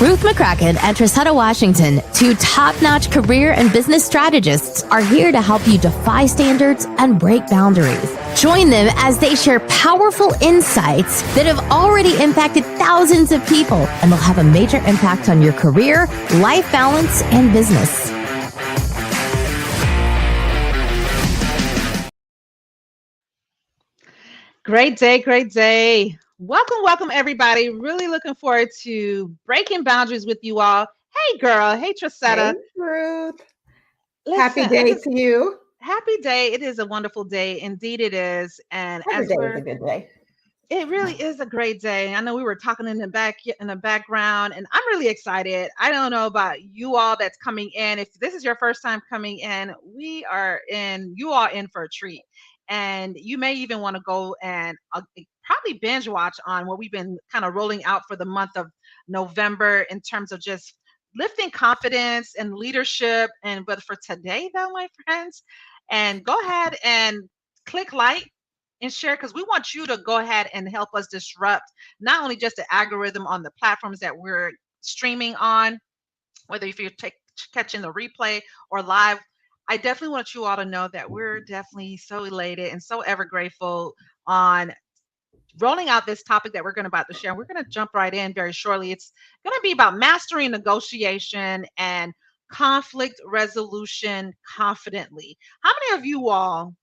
Ruth McCrackin and Trissetta Washington, two top-notch career and business strategists, are here to help you defy standards and break boundaries. Join them as they share powerful insights that have already impacted thousands of people and will have a major impact on your career, life balance, and business. Great day, great day. Welcome, everybody. Really looking forward to breaking boundaries with you all. Hey, girl. Hey, Trissetta. Hey, Ruth. Listen, Happy day to you. Happy day. It is a wonderful day. Indeed, it is. And Every day is a good day. It really is a great day. I know we were talking in the background, and I'm really excited. I don't know about you all that's coming in. If this is your first time coming in, you are in for a treat. And you may even want to go and probably binge watch on what we've been kind of rolling out for the month of November in terms of just lifting confidence and leadership. But for today, though, my friends, and go ahead and click like and share, because we want you to go ahead and help us disrupt not only just the algorithm on the platforms that we're streaming on, whether if you're catching the replay or live. I definitely want you all to know that we're definitely so elated and so ever grateful on rolling out this topic that we're going to about to share. We're going to jump right in very shortly. It's going to be about mastering negotiation and conflict resolution confidently. How many of you all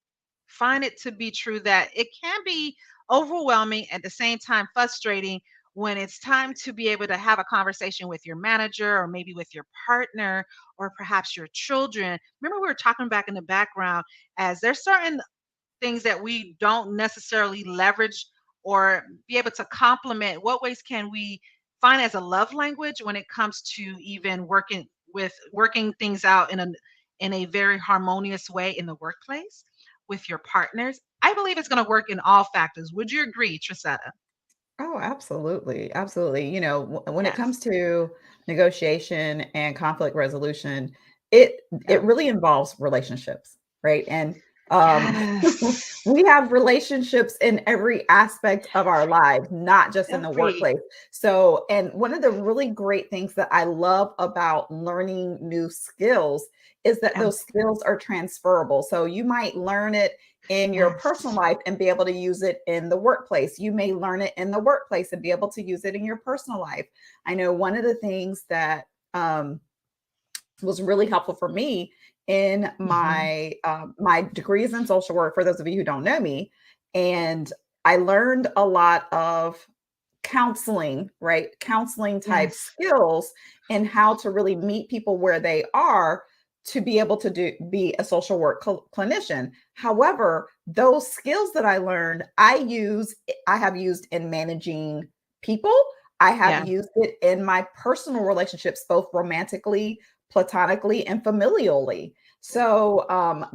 find it to be true that it can be overwhelming, at the same time frustrating, when it's time to be able to have a conversation with your manager or maybe with your partner or perhaps your children? Remember, we were talking back in the background, as there's certain things that we don't necessarily leverage or be able to complement. What ways can we find as a love language when it comes to even working things out in a very harmonious way in the workplace with your partners? I believe it's going to work in all factors. Would you agree, Trissetta? Oh, absolutely. Absolutely. When it Yes. comes to negotiation and conflict resolution, it really involves relationships, right? And Yes. we have relationships in every aspect of our lives, not just in the Every. workplace. So, and one of the really great things that I love about learning new skills is that those skills are transferable. So you might learn it in your personal Yes. life and be able to use it in the workplace. You may learn it in the workplace and be able to use it in your personal life. I know one of the things that was really helpful for me in my my degrees in social work, for those of you who don't know me, and I learned a lot of counseling, right? Counseling type Yes. skills and how to really meet people where they are to be able to be a social work clinician. However, those skills that I learned, I have used in managing people. I have used it in my personal relationships, both romantically, platonically, and familially. So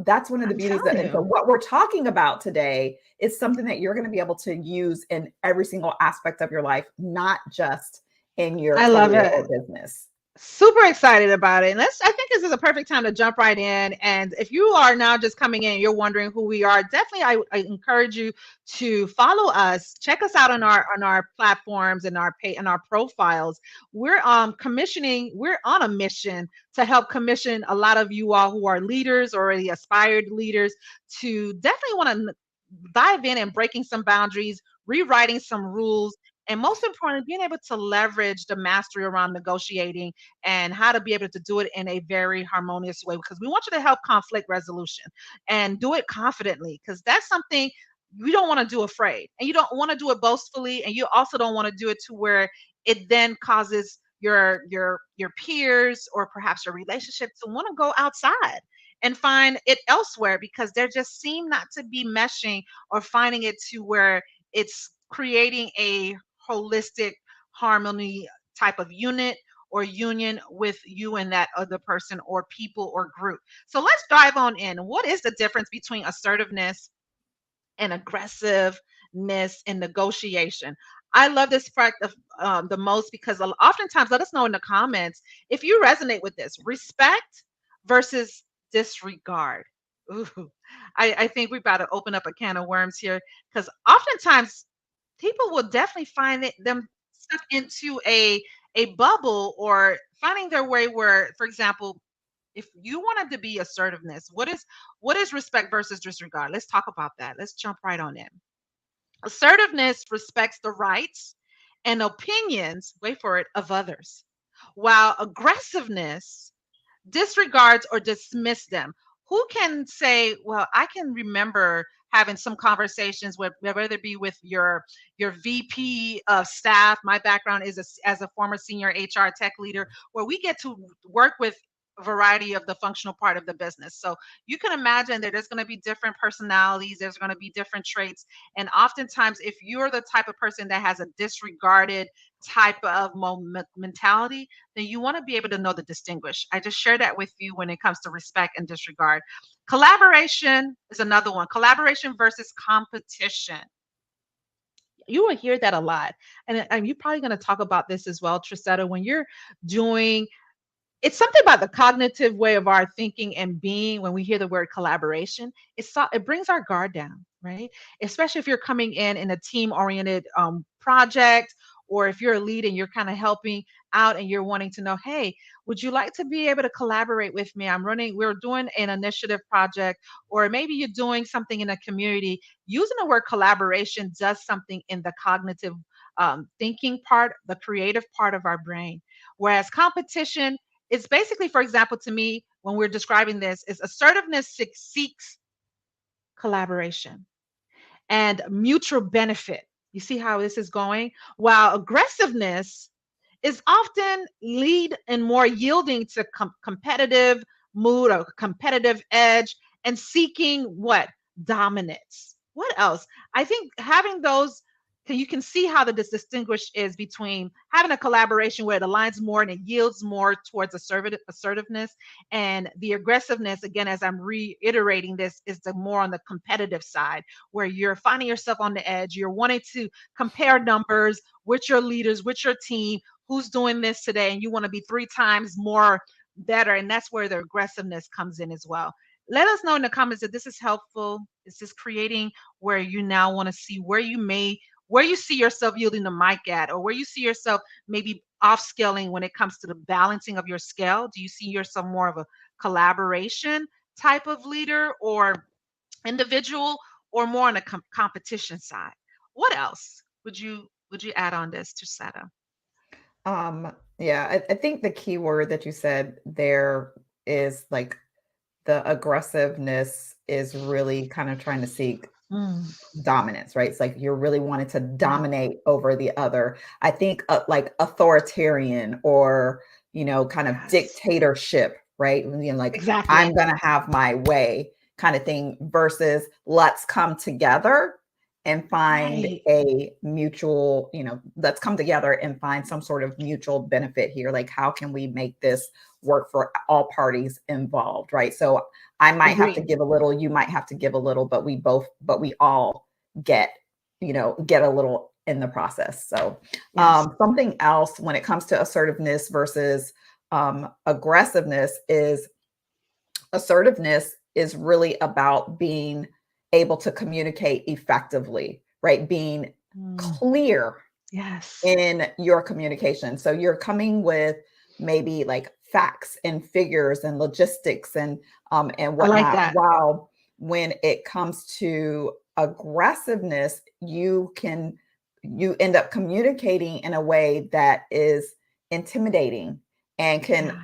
that's one of the beauties that, and so what we're talking about today is something that you're going to be able to use in every single aspect of your life, not just in your career or business. Super excited about it. And I think this is a perfect time to jump right in. And if you are now just coming in and you're wondering who we are, definitely I encourage you to follow us. Check us out on our platforms and our profiles. We're we're on a mission to help commission a lot of you all who are leaders, already aspired leaders, to definitely want to dive in and breaking some boundaries, rewriting some rules, and most importantly, being able to leverage the mastery around negotiating and how to be able to do it in a very harmonious way, because we want you to help conflict resolution and do it confidently, because that's something you don't want to do afraid, and you don't want to do it boastfully, and you also don't want to do it to where it then causes your peers or perhaps your relationship to want to go outside and find it elsewhere, because there just seem not to be meshing or finding it to where it's creating a holistic harmony type of unit or union with you and that other person or people or group. So let's dive on in. What is the difference between assertiveness and aggressiveness in negotiation? I love this fact of the most, because oftentimes, let us know in the comments if you resonate with this. Respect versus disregard. Ooh, I think we've got to open up a can of worms here, because oftentimes people will definitely find them stuck into a bubble or finding their way where, for example, if you wanted to be assertiveness, what is respect versus disregard? Let's talk about that. Let's jump right on in. Assertiveness respects the rights and opinions, wait for it, of others, while aggressiveness disregards or dismiss them. Who can say, well, I can remember having some conversations with, whether it be with your VP of staff. My background is as a former senior HR tech leader, where we get to work with a variety of the functional part of the business. So you can imagine that there's going to be different personalities, there's going to be different traits. And oftentimes, if you're the type of person that has a disregarded type of mentality, then you want to be able to know the distinguish. I just share that with you when it comes to respect and disregard. Collaboration is another one. Collaboration versus competition. You will hear that a lot. And you're probably going to talk about this as well, Trisetta, when you're doing it's something about the cognitive way of our thinking and being. When we hear the word collaboration, it brings our guard down, right? Especially if you're coming in a team oriented project, or if you're a lead and you're kind of helping out and you're wanting to know, hey, would you like to be able to collaborate with me? We're doing an initiative project, or maybe you're doing something in a community. Using the word collaboration does something in the cognitive thinking part, the creative part of our brain. Whereas competition, it's basically, for example, to me, when we're describing this, is assertiveness seeks collaboration and mutual benefit. You see how this is going? While aggressiveness is often lead and more yielding to competitive mood or competitive edge and seeking what? Dominance. What else? I think having those, you can see how the distinguish is between having a collaboration where it aligns more and it yields more towards assertiveness, and the aggressiveness, again, as I'm reiterating this, is the more on the competitive side, where you're finding yourself on the edge. You're wanting to compare numbers with your leaders, with your team, who's doing this today, and you want to be 3 times more better. And that's where the aggressiveness comes in as well. Let us know in the comments if this is helpful. Is this creating where you now want to see where you see yourself yielding the mic at, or where you see yourself maybe off scaling when it comes to the balancing of your scale? Do you see yourself more of a collaboration type of leader or individual, or more on the competition side? What else would you add on this, Trisetta? Yeah, I think the key word that you said there is like the aggressiveness is really kind of trying to seek dominance, right? It's like you're really wanting to dominate over the other. I think like authoritarian or, kind of dictatorship, right? Like Exactly. I'm going to have my way kind of thing versus let's come together and find a mutual, let's come together and find some sort of mutual benefit here. Like, how can we make this work for all parties involved, right? So I might have to give a little, you might have to give a little, but we all get a little in the process. So something else when it comes to assertiveness versus aggressiveness is assertiveness is really about being able to communicate effectively, right? Being clear in your communication. So you're coming with maybe like facts and figures and logistics and whatnot. Like that. While when it comes to aggressiveness, you end up communicating in a way that is intimidating and can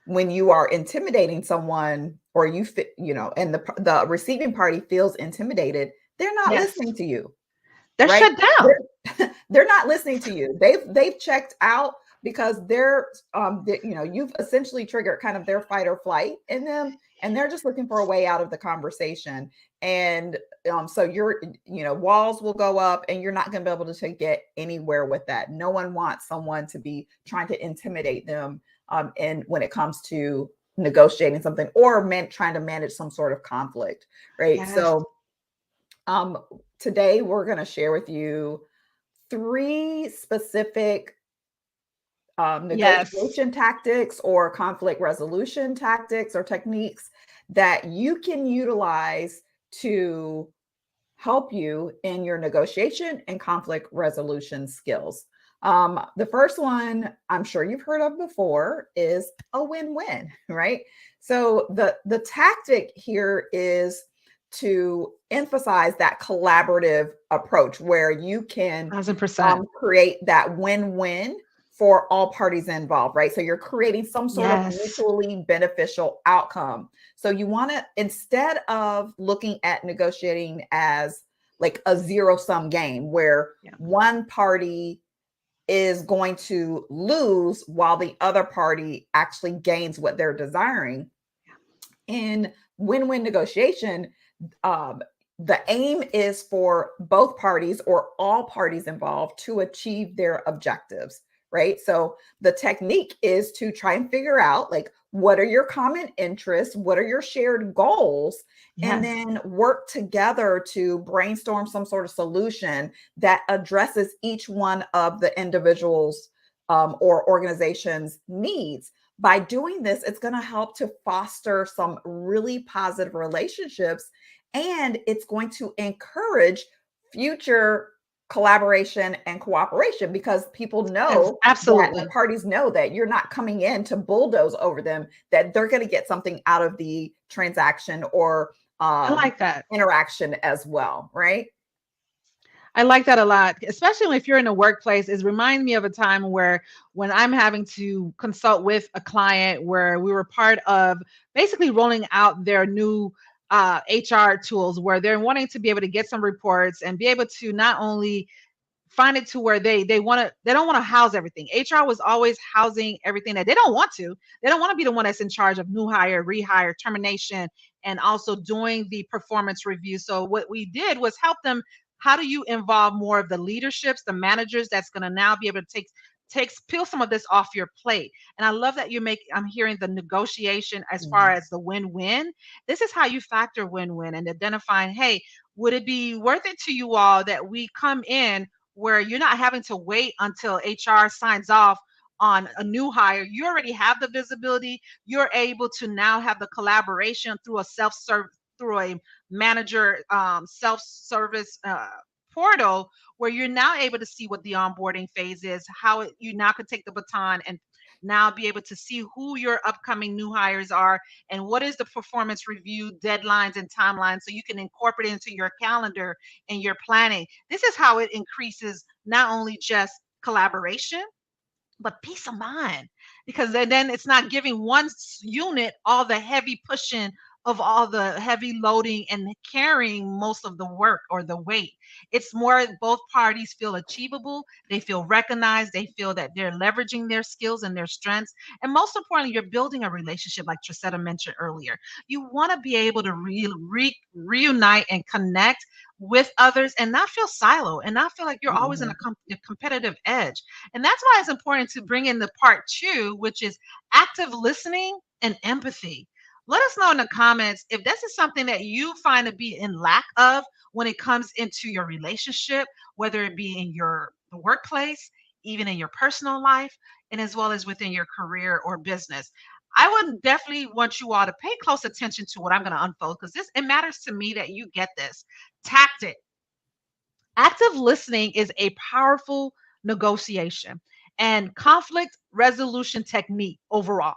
when you are intimidating someone or and the receiving party feels intimidated, they're not listening to you. They're shut down. They're not listening to you. They've checked out because you've essentially triggered kind of their fight or flight in them, and they're just looking for a way out of the conversation. And so walls will go up and you're not going to be able to get anywhere with that. No one wants someone to be trying to intimidate them and when it comes to negotiating something or trying to manage some sort of conflict, right? Yes. So today we're going to share with you 3 specific negotiation tactics or conflict resolution tactics or techniques that you can utilize to help you in your negotiation and conflict resolution skills. The first one I'm sure you've heard of before is a win-win, right? So the tactic here is to emphasize that collaborative approach where you can 1,000%. create that win-win for all parties involved, right? So you're creating some sort of Yes. mutually beneficial outcome. So you want to, instead of looking at negotiating as like a zero-sum game where Yeah. one party is going to lose while the other party actually gains what they're desiring. In win-win negotiation, the aim is for both parties or all parties involved to achieve their objectives, right? So the technique is to try and figure out like what are your common interests, what are your shared goals, and Yes. then work together to brainstorm some sort of solution that addresses each one of the individuals or organization's needs. By doing this, it's going to help to foster some really positive relationships, and it's going to encourage future collaboration and cooperation because people know that the Absolutely. parties know that you're not coming in to bulldoze over them, that they're going to get something out of the transaction or I like that. interaction as well, right? I like that a lot, especially if you're in a workplace. It reminds me of a time where when I'm having to consult with a client where we were part of basically rolling out their new HR tools where they're wanting to be able to get some reports and be able to not only find it to where they don't want to house everything. HR was always housing everything that they don't want to. They don't want to be the one that's in charge of new hire, rehire, termination, and also doing the performance review. So what we did was help them. How do you involve more of the leaderships, the managers that's going to now be able to peel some of this off your plate? And I love that I'm hearing the negotiation as far Mhm. as the win-win. This is how you factor win-win and identifying, hey, would it be worth it to you all that we come in where you're not having to wait until HR signs off on a new hire? You already have the visibility. You're able to now have the collaboration through a manager self-service portal where you're now able to see what the onboarding phase is, you now can take the baton and now be able to see who your upcoming new hires are and what is the performance review deadlines and timelines so you can incorporate it into your calendar and your planning. This is how it increases not only just collaboration, but peace of mind, because then it's not giving one unit all the heavy pushing of all the heavy loading and carrying most of the work or the weight. It's more both parties feel achievable, they feel recognized, they feel that they're leveraging their skills and their strengths, and most importantly, you're building a relationship like Trisetta mentioned earlier. You want to be able to reunite and connect with others and not feel silo and not feel like you're always in Mhm. a competitive edge. And that's why it's important to bring in the part two, which is active listening and empathy. Let us know in the comments if this is something that you find to be in lack of when it comes into your relationship, whether it be in your workplace, even in your personal life, and as well as within your career or business. I would definitely want you all to pay close attention to what I'm going to unfold because it matters to me that you get this tactic. Active listening is a powerful negotiation and conflict resolution technique overall.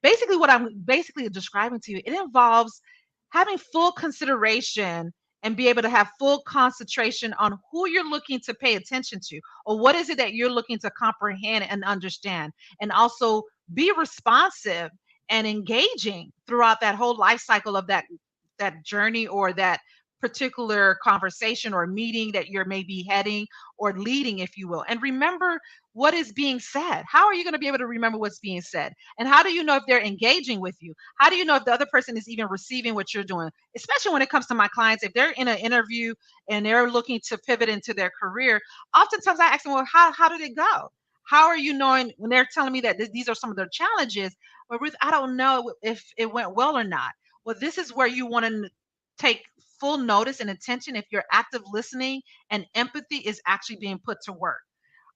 Basically, what I'm basically describing to you, it involves having full consideration and be able to have full concentration on who you're looking to pay attention to or what is it that you're looking to comprehend and understand, and also be responsive and engaging throughout that whole life cycle of that journey or that particular conversation or meeting that you're maybe heading or leading, if you will. And remember what is being said. How are you going to be able to remember what's being said? And how do you know if they're engaging with you? How do you know if the other person is even receiving what you're doing? Especially when it comes to my clients, if they're in an interview and they're looking to pivot into their career, oftentimes I ask them, well, how did it go? How are you knowing when they're telling me that these are some of their challenges? Well, Ruth, I don't know if it went well or not. Well, this is where you want to take full notice and attention if your active listening and empathy is actually being put to work.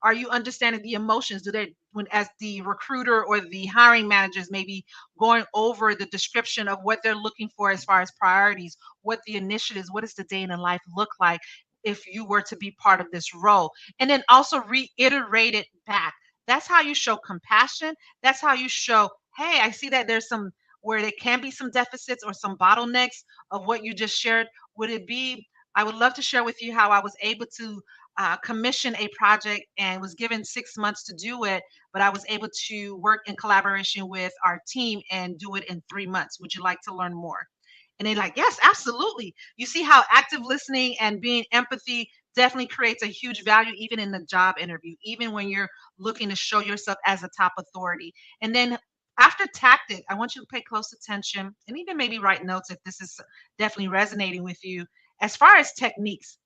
Are you understanding the emotions? Do they, when as the recruiter or the hiring managers maybe going over the description of what they're looking for as far as priorities, what the initiatives, what does the day in the life look like? if you were to be part of this role. And then also reiterate it back. That's how you show compassion. That's how you show, hey, I see that there's some where there can be some deficits or some bottlenecks of what you just shared. Would it be, I would love to share with you how I was able to commission a project and was given 6 months to do it, but I was able to work in collaboration with our team and do it in 3 months. Would you like to learn more? And they're like, yes, absolutely. You see how active listening and being empathy definitely creates a huge value, even in the job interview, even when you're looking to show yourself as a top authority. And then after tactic, I want you to pay close attention and even maybe write notes if this is definitely resonating with you. As far as techniques,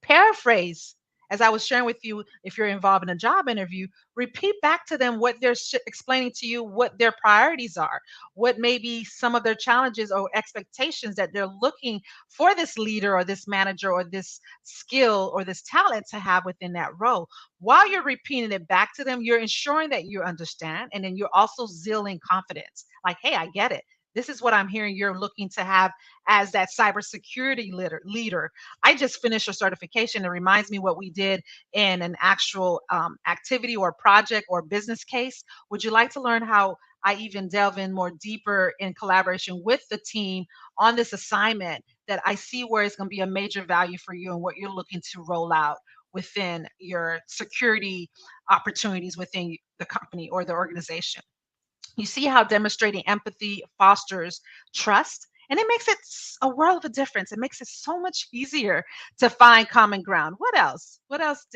paraphrase, as I was sharing with you, if you're involved in a job interview, repeat back to them what they're explaining to you, what their priorities are, what may be some of their challenges or expectations that they're looking for this leader or this manager or this skill or this talent to have within that role. While you're repeating it back to them, you're ensuring that you understand, and then you're also zealing confidence. Like, hey, I get it. This is what I'm hearing you're looking to have as that cybersecurity leader. I just finished a certification. It reminds me what we did in an actual activity or project or business case. Would you like to learn how I even delve in more deeper in collaboration with the team on this assignment that I see where it's going to be a major value for you and what you're looking to roll out within your security opportunities within the company or the organization? You see how demonstrating empathy fosters trust, and it makes it a world of a difference. It makes it so much easier to find common ground. What else? What else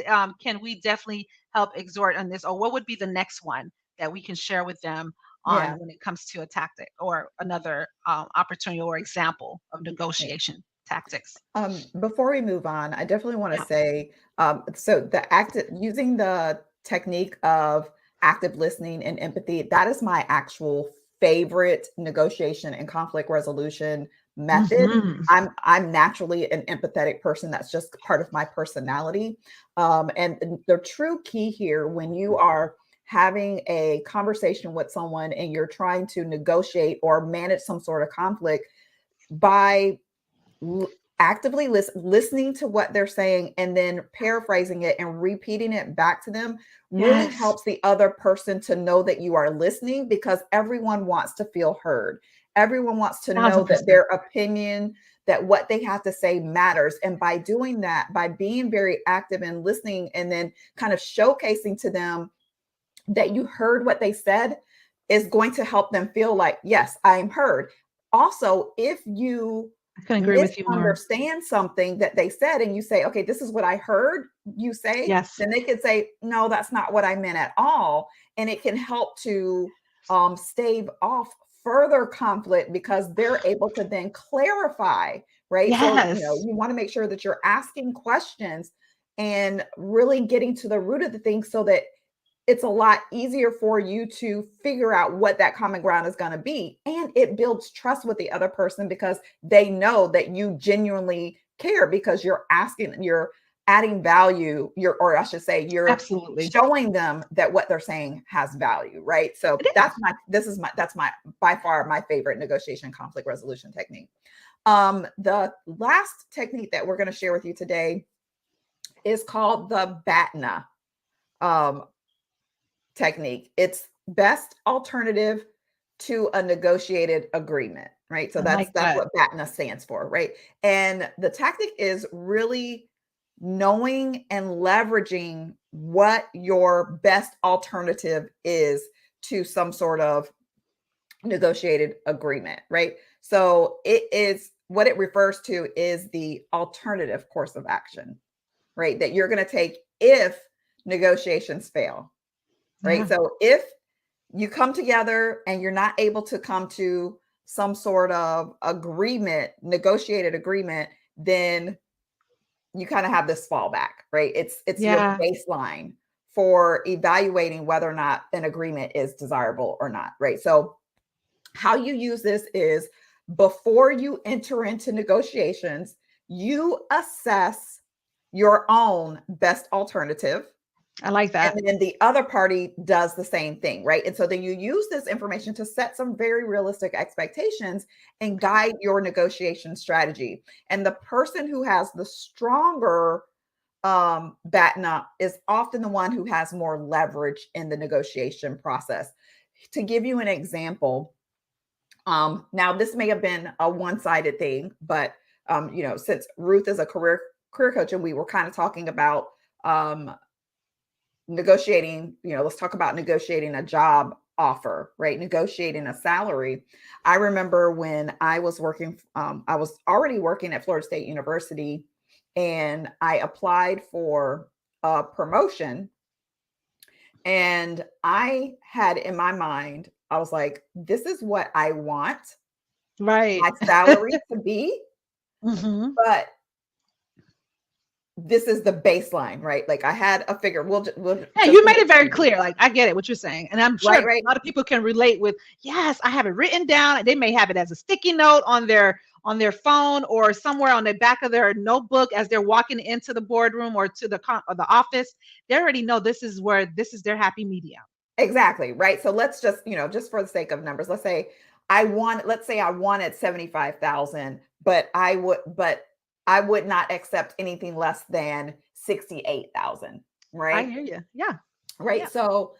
can we definitely help exhort on this? Or what would be the next one that we can share with them on Yeah. when it comes to a tactic or another opportunity or example of Yeah. negotiation tactics? Before we move on, I definitely want to Yeah. say, so the active using the technique of active listening and empathy, that is my actual favorite negotiation and conflict resolution method. Mhm. I'm naturally an empathetic person. That's just part of my personality. And the true key here, when you are having a conversation with someone and you're trying to negotiate or manage some sort of conflict, by actively listening to what they're saying and then paraphrasing it and repeating it back to them really Yes. helps the other person to know that you are listening, because everyone wants to feel heard. Everyone wants to know that 1000%. their opinion, that what they have to say matters. And by doing that, by being very active and listening and then kind of showcasing to them that you heard what they said, is going to help them feel like, yes, I'm heard. Also, if you I couldn't agree with you more. misunderstand something that they said and you say, okay, this is what I heard you say, Yes. then they could say, no, that's not what I meant at all. And it can help to stave off further conflict, because they're able to then clarify, right? So, Yes. you want to make sure that you're asking questions and really getting to the root of the thing, so that it's a lot easier for you to figure out what that common ground is going to be. And it builds trust with the other person, because they know that you genuinely care, because you're asking, you're adding value, or I should say, you're Absolutely. showing them that what they're saying has value, right? So It is. that's my by far my favorite negotiation conflict resolution technique. The last technique that we're going to share with you today is called the BATNA. Technique. It's best alternative to a negotiated agreement, right? So I that's like that's that. what BATNA stands for, right? And the tactic is really knowing and leveraging what your best alternative is to some sort of negotiated agreement, right? So it is, what it refers to is the alternative course of action, right? That you're going to take if negotiations fail, right? Yeah. So if you come together and you're not able to come to some sort of agreement, negotiated agreement, then you kind of have this fallback, right? It's your Yeah. baseline for evaluating whether or not an agreement is desirable or not, right? So how you use this is, before you enter into negotiations, you assess your own best alternative, I like that. And then the other party does the same thing, right? And so then you use this information to set some very realistic expectations and guide your negotiation strategy. And the person who has the stronger batten up is often the one who has more leverage in the negotiation process. To give you an example, now this may have been a one-sided thing, but since Ruth is a career coach and we were kind of talking about negotiating, let's talk about negotiating a job offer, right? Negotiating a salary. I remember when I was working, I was already working at Florida State University, and I applied for a promotion. And I had in my mind, I was like, this is what I want my salary to be. But this is the baseline, right? Like I had a figure. Yeah, you made it very clear. Like I get it, what you're saying. And I'm sure right. A lot of people can relate with, yes, I have it written down. They may have it as a sticky note on their phone or somewhere on the back of their notebook as they're walking into the boardroom or to the office. They already know this is their happy medium. Exactly. Right. So let's just, just for the sake of numbers, let's say I wanted 75,000, but I would not accept anything less than 68,000. Right. I hear you. Yeah. Right. Yeah. So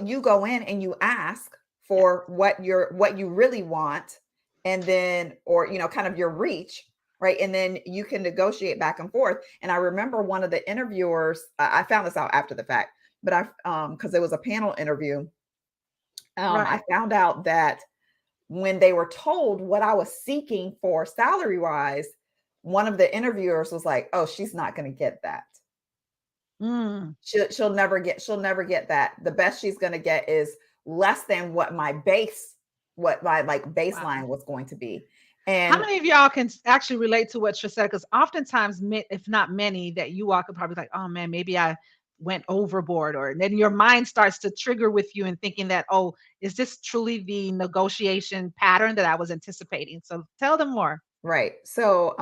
you go in and you ask for what you really want, and then, or, kind of your reach. Right. And then you can negotiate back and forth. And I remember one of the interviewers, I found this out after the fact, but because it was a panel interview, I found out that when they were told what I was seeking for salary wise, one of the interviewers was like, "Oh, she's not going to get that. She'll never get that. The best she's going to get is less than what my baseline was going to be." And how many of y'all can actually relate to what she said? Because oftentimes, if not many, that you all could probably like, oh man, maybe I went overboard, or then your mind starts to trigger with you and thinking that, oh, is this truly the negotiation pattern that I was anticipating? So tell them more. Right. So,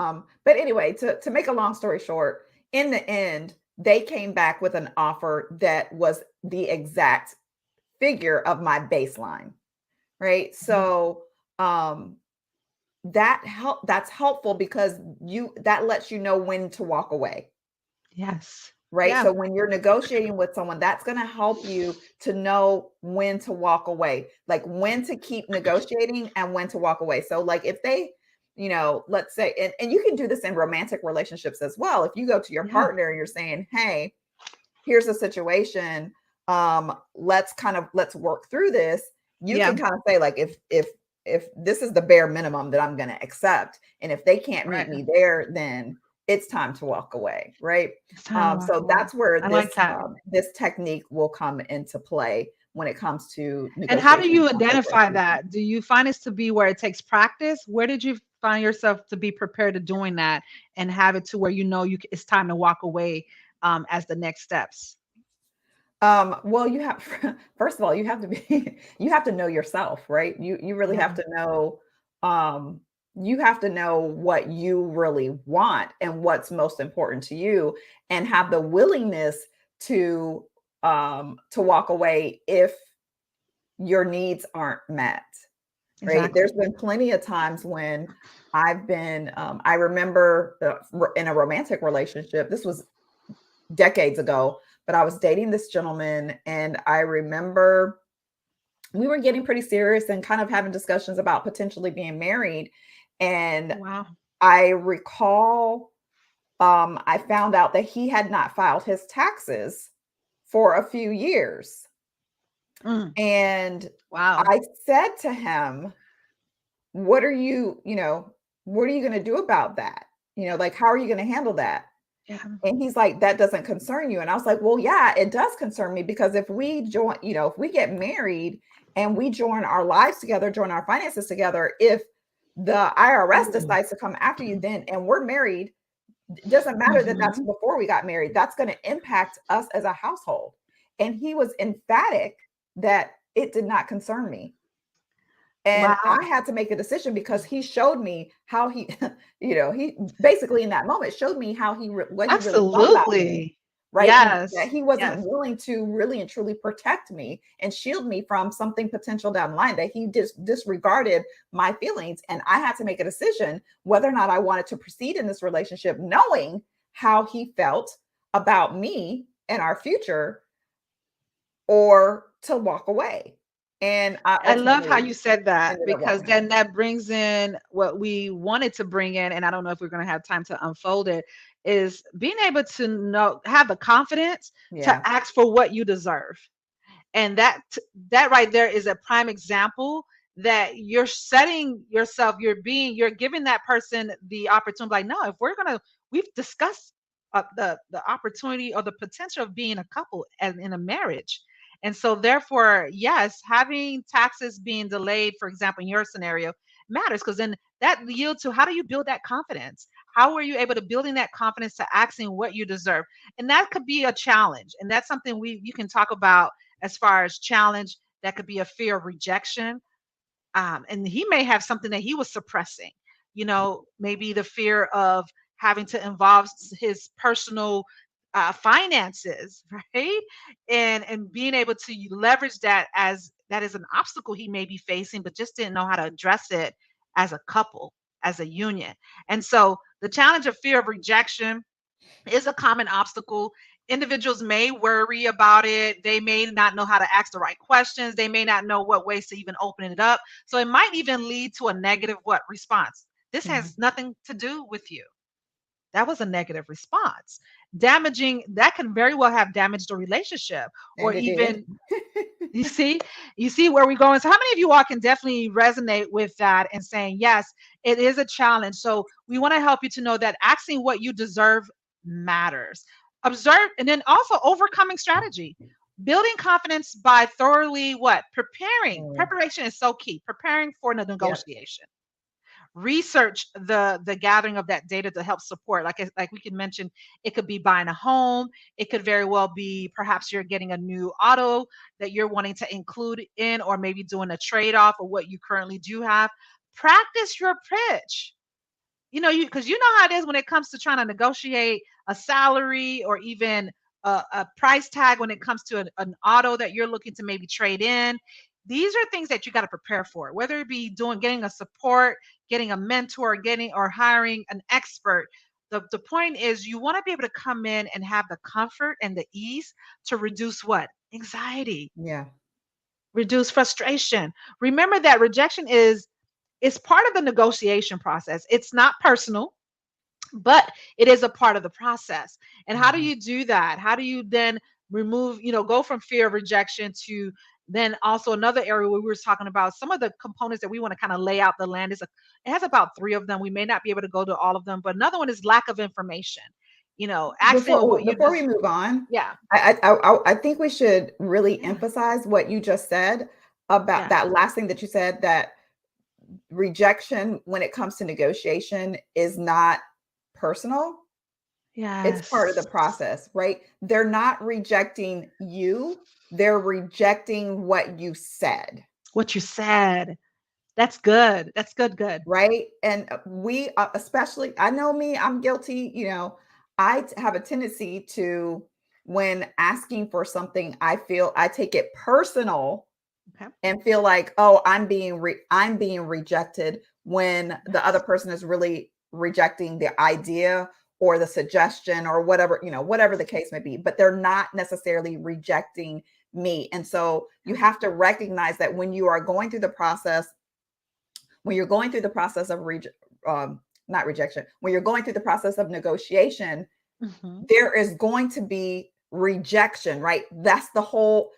but anyway, to make a long story short, in the end, they came back with an offer that was the exact figure of my baseline. Right. So, that's helpful because that lets you know when to walk away. Yes. Right. Yeah. So when you're negotiating with someone, that's going to help you to know when to walk away, like when to keep negotiating and when to walk away. So like if they, let's say, and you can do this in romantic relationships as well. If you go to your partner and you're saying, hey, here's a situation. Let's work through this. You can kind of say like, if this is the bare minimum that I'm going to accept, and if they can't meet me there, then it's time to walk away. Right. So that's where this technique will come into play when it comes to negotiation. And how do you identify that? Do you find this to be where it takes practice? Where did you find yourself to be prepared to doing that and have it to where it's time to walk away as the next steps? Well, first of all, you have to know yourself, right? You really have to know, you have to know what you really want and what's most important to you, and have the willingness to walk away if your needs aren't met. Right. Exactly. There's been plenty of times when I've been, I remember in a romantic relationship, this was decades ago, but I was dating this gentleman, and I remember we were getting pretty serious and kind of having discussions about potentially being married. And I recall I found out that he had not filed his taxes for a few years. And I said to him, what are you going to do about that? Like, how are you going to handle that? Yeah. And he's like, that doesn't concern you. And I was like, well, yeah, it does concern me, because if we if we get married and we join our lives together, join our finances together, if the IRS decides to come after you then, and we're married, it doesn't matter that that's before we got married, that's going to impact us as a household. And he was emphatic that it did not concern me. And I had to make a decision, because he showed me how he, he basically in that moment showed me how what he really thought about me. right? That Yes. he wasn't Yes. willing to really and truly protect me and shield me from something potential down the line, that he just disregarded my feelings. And I had to make a decision whether or not I wanted to proceed in this relationship, knowing how he felt about me and our future, or to walk away. And I I love how ultimately you said that, ended up because walking then away. that brings in what we wanted to bring in. And I don't know if we're going to have time to unfold it, is being able to know, have the confidence to Yeah. ask for what you deserve. And that right there is a prime example that you're setting yourself, you're giving that person the opportunity. Like, no, if we've discussed the opportunity or the potential of being a couple and in a marriage. And so therefore, yes, having taxes being delayed, for example, in your scenario, matters, because then that yields to, how do you build that confidence? How are you able to building that confidence to asking what you deserve? And that could be a challenge, and that's something you can talk about. As far as challenge, that could be a fear of rejection. And he may have something that he was suppressing, maybe the fear of having to involve his personal finances, right? And being able to leverage that, as that is an obstacle he may be facing, but just didn't know how to address it as a couple, as a union. And so the challenge of fear of rejection is a common obstacle. Individuals may worry about it. They may not know how to ask the right questions. They may not know what ways to even open it up. So it might even lead to a negative response. This Mhm. has nothing to do with you. That was a negative response. Damaging, that can very well have damaged a relationship, or And it did. even, you see, where we're going. So how many of you all can definitely resonate with that and saying, yes, it is a challenge. So we want to help you to know that asking what you deserve matters. Observe, and then also overcoming strategy. Building confidence by thoroughly what? Preparing. Mm. Preparation is so key. Preparing for the Yep. negotiation. Research the gathering of that data to help support, like we can mention, it could be buying a home. It could very well be, perhaps you're getting a new auto that you're wanting to include in, or maybe doing a trade-off of what you currently do have. Practice your pitch. You, because you know how it is when it comes to trying to negotiate a salary, or even a price tag when it comes to an auto that you're looking to maybe trade in. These are things that you got to prepare for, whether it be getting a support, getting a mentor, getting or hiring an expert. The point is, you want to be able to come in and have the comfort and the ease to reduce what? Anxiety, Yeah. reduce frustration. Remember that rejection is part of the negotiation process. It's not personal, but it is a part of the process. And how do Mhm. you do that? How do you then remove, go from fear of rejection to then also another area where we were talking about some of the components that we want to kind of lay out the land it has about 3 of them. We may not be able to go to all of them, but another one is lack of information. Asking Before what you before we just, move on, yeah, I think we should really yeah, emphasize what you just said about yeah, that last thing that you said, that rejection when it comes to negotiation is not personal. It's part of the yes, process, right? They're not rejecting you, they're rejecting what you said. what you said. That's good. That's good. Good. Right. And we, especially, I know me, I'm guilty. Have a tendency to, when asking for something, I feel I take it personal Okay. and feel like, oh, I'm being rejected, when the other Yes. person is really rejecting the idea or the suggestion or whatever, whatever the case may be, but they're not necessarily rejecting me. And so you have to recognize that when you are going through the process, when you're going through the process of not rejection, when you're going through the process of negotiation, Hmm. there is going to be rejection, right? That's the whole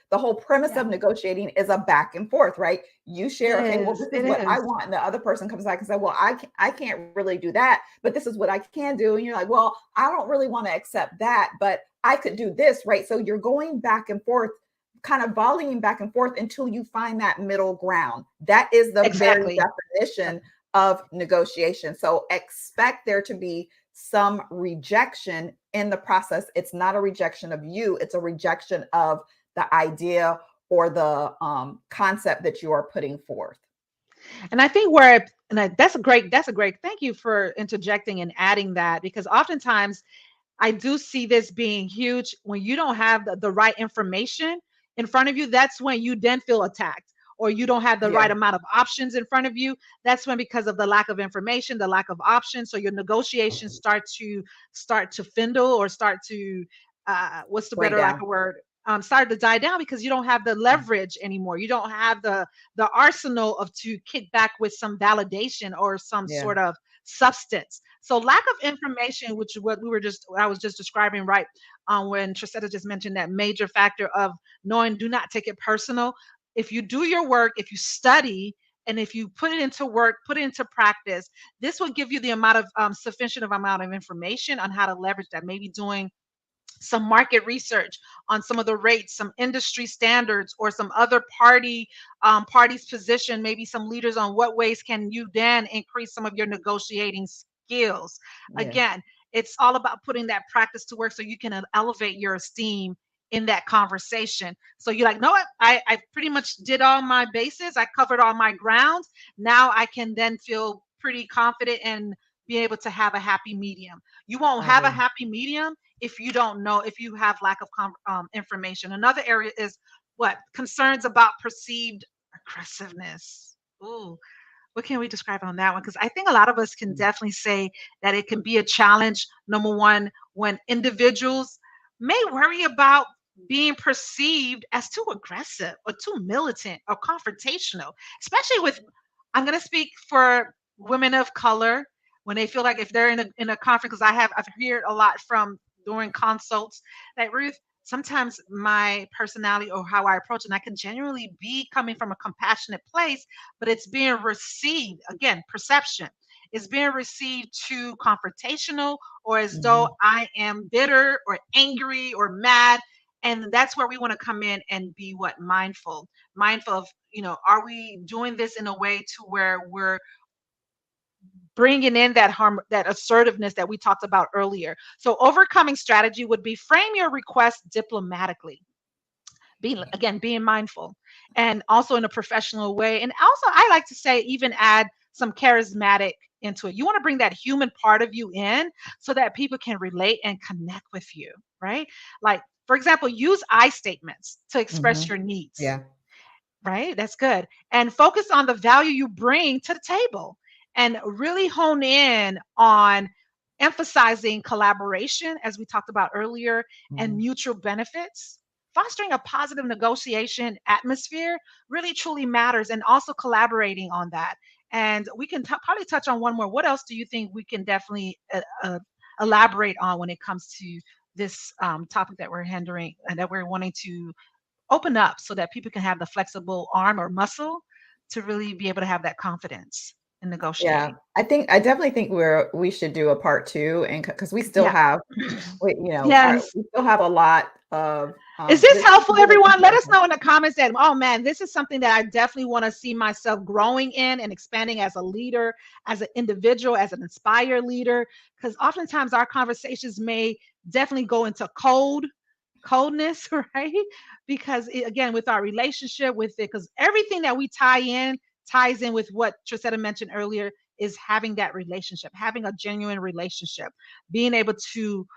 premise Yeah. of negotiating, is a back and forth, right? You It share, okay, well, is. this is It what I is. want, and the other person comes back and says, well, I can't really do that, but this is what I can do. And you're like, well, I don't really want to accept that, but I could do this, right? So you're going back and forth, kind of volleying back and forth until you find that middle ground. That is the very Exactly. definition of negotiation. So expect there to be some rejection in the process. It's not a rejection of you, it's a rejection of the idea or the concept that you are putting forth. And I think that's a great, thank you for interjecting and adding that, because oftentimes, I do see this being huge. When you don't have the right information in front of you, that's when you then feel attacked, or you don't have the Yeah. right amount of options in front of you. That's when, because of the lack of information, the lack of options, so your negotiations start to findle, or start to what's the Break better, like down. a word, start to die down, because you don't have the leverage anymore. You don't have the arsenal of to kick back with some validation or some Yeah. sort of substance. So lack of information, which is what I was just describing, right? When Trisetta just mentioned that major factor of knowing, do not take it personal. If you do your work, if you study, and if you put it into work, put it into practice, this will give you the amount of sufficient of amount of information on how to leverage that. Maybe doing some market research on some of the rates, some industry standards, or some other parties position, maybe some leaders on what ways can you then increase some of your negotiating skills. Yeah. Again, it's all about putting that practice to work, so you can elevate your esteem in that conversation. So you're like, no, what? I pretty much did all my bases. I covered all my grounds. Now I can then feel pretty confident and be able to have a happy medium. You won't I have a agree. happy medium if you don't know, if you have lack of information. Another area is what? Concerns about perceived aggressiveness. Ooh, what can we describe on that one? Because I think a lot of us can Mm. definitely say that it can be a challenge. Number one, when individuals may worry about being perceived as too aggressive or too militant or confrontational, especially with, I'm going to speak for women of color, when they feel like if they're in a conference, because I've heard a lot from during consults that, Ruth, sometimes my personality or how I approach, and I can genuinely be coming from a compassionate place, but it's being received, again, perception is being received too confrontational, or as though Mhm. I am bitter or angry or mad. And that's where we want to come in and be what? Mindful of, are we doing this in a way to where we're bringing in that assertiveness that we talked about earlier. So overcoming strategy would be frame your request diplomatically, being mindful, and also in a professional way. And also, I like to say, even add some charismatic into it. You want to bring that human part of you in, so that people can relate and connect with you, right? Like, for example, use I statements to express Mhm. your needs, Yeah. right? That's good. And focus on the value you bring to the table, and really hone in on emphasizing collaboration, as we talked about earlier, and Mhm. mutual benefits. Fostering a positive negotiation atmosphere really truly matters, and also collaborating on that. And we can probably touch on one more. What else do you think we can definitely elaborate on when it comes to this topic that we're hindering and that we're wanting to open up, so that people can have the flexible arm or muscle to really be able to have that confidence in Yeah. negotiating. I definitely think we should do a part two, and because we still Yeah. have, Yes. we still have a lot of, Is this this is helpful, really everyone? Let us interesting. know in the comments that, oh man, this is something that I definitely want to see myself growing in and expanding as a leader, as an individual, as an inspired leader. Because oftentimes our conversations may definitely go into coldness, right? Because again, with our relationship with it, because everything that we ties in with what Trisetta mentioned earlier, is having that relationship, having a genuine relationship, being able to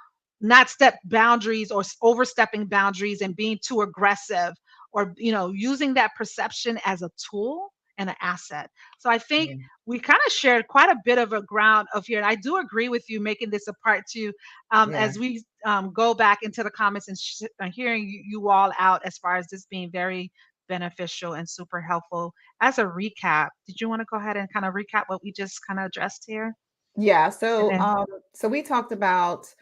not step boundaries or overstepping boundaries and being too aggressive, or using that perception as a tool and an asset. So I think Yeah. we kind of shared quite a bit of a ground of here, and I do agree with you making this a part two, Yeah. as we go back into the comments and hearing you all out, as far as this being very beneficial and super helpful. As a recap, did you want to go ahead and kind of recap what we just kind of addressed here? Yeah. And So, then so we talked about,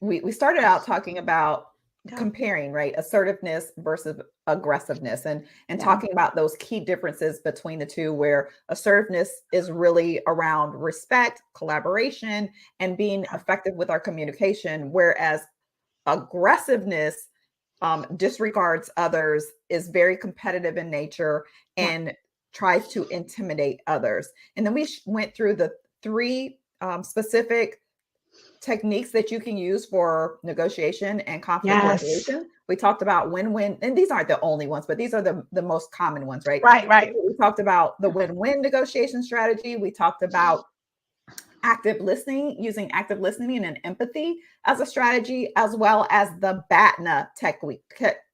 we started out talking about go. comparing, right, assertiveness versus aggressiveness, and Yeah. talking about those key differences between the two, where assertiveness is really around respect, collaboration, and being effective with our communication, whereas aggressiveness disregards others, is very competitive in nature, Yeah. and tries to intimidate others. And then we went through the three specific techniques that you can use for negotiation and conflict Yes. resolution. We talked about win-win, and these aren't the only ones, but these are the most common ones, right? Right. Right. We talked about the win-win negotiation strategy. We talked about active listening, using active listening and empathy as a strategy, as well as the BATNA technique,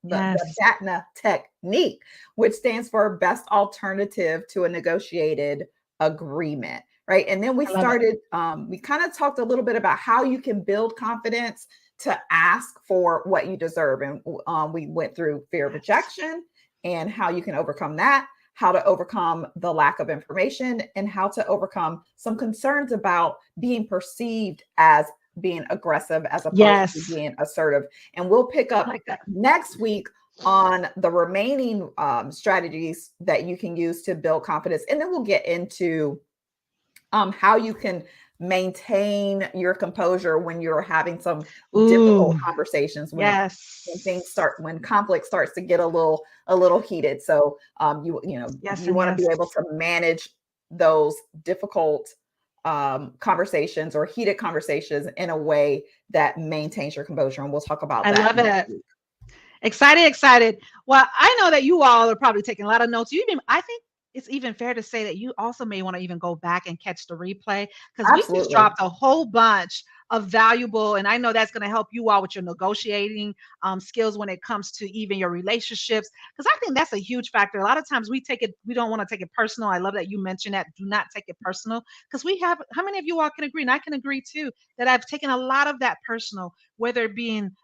the BATNA technique, which stands for best alternative to a negotiated agreement, right? And then we started, we kind of talked a little bit about how you can build confidence to ask for what you deserve. And we went through fear of rejection and how you can overcome that, how to overcome the lack of information, and how to overcome some concerns about being perceived as being aggressive as opposed to being assertive. And we'll pick up next week on the remaining strategies that you can use to build confidence. And then we'll get into how you can maintain your composure when you're having some difficult conversations, when things start, when conflict starts to get a little heated. So you want to be able to manage those difficult conversations or heated conversations in a way that maintains your composure. And we'll talk about that. I love it. Excited. Well, I know that you all are probably taking a lot of notes. I think it's even fair to say that you also may want to even go back and catch the replay, because we just dropped a whole bunch of valuable, and I know that's going to help you all with your negotiating skills when it comes to even your relationships, because I think that's a huge factor. A lot of times we don't want to take it personal. I love that you mentioned that. Do not take it personal, because how many of you all can agree, and I can agree too, that I've taken a lot of that personal, whether it be in,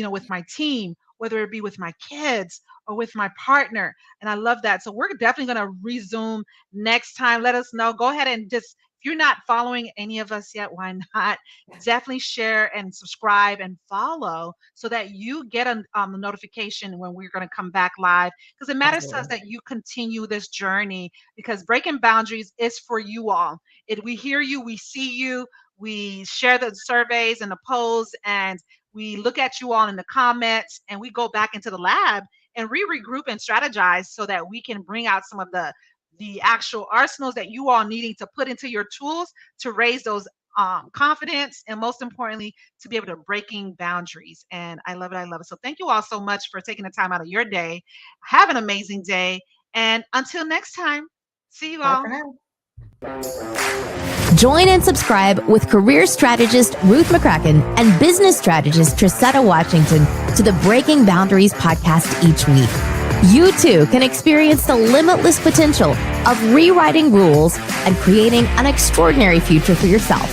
with my team, whether it be with my kids or with my partner. And I love that. So we're definitely going to resume next time. Let us know. Go ahead and just, if you're not following any of us yet, why not? Definitely share and subscribe and follow so that you get a notification when we're going to come back live, because it matters to us that you continue this journey, because breaking boundaries is for you all. We hear you, we see you, we share the surveys and the polls, and we look at you all in the comments, and we go back into the lab and regroup and strategize so that we can bring out some of the actual arsenals that you all needing to put into your tools to raise those confidence, and most importantly, to be able to breaking boundaries. And I love it. So thank you all so much for taking the time out of your day. Have an amazing day. And until next time, see you all. Join and subscribe with career strategist Ruth McCrackin and business strategist Trissetta Washington to the Breaking Boundaries podcast each week. You too can experience the limitless potential of rewriting rules and creating an extraordinary future for yourself.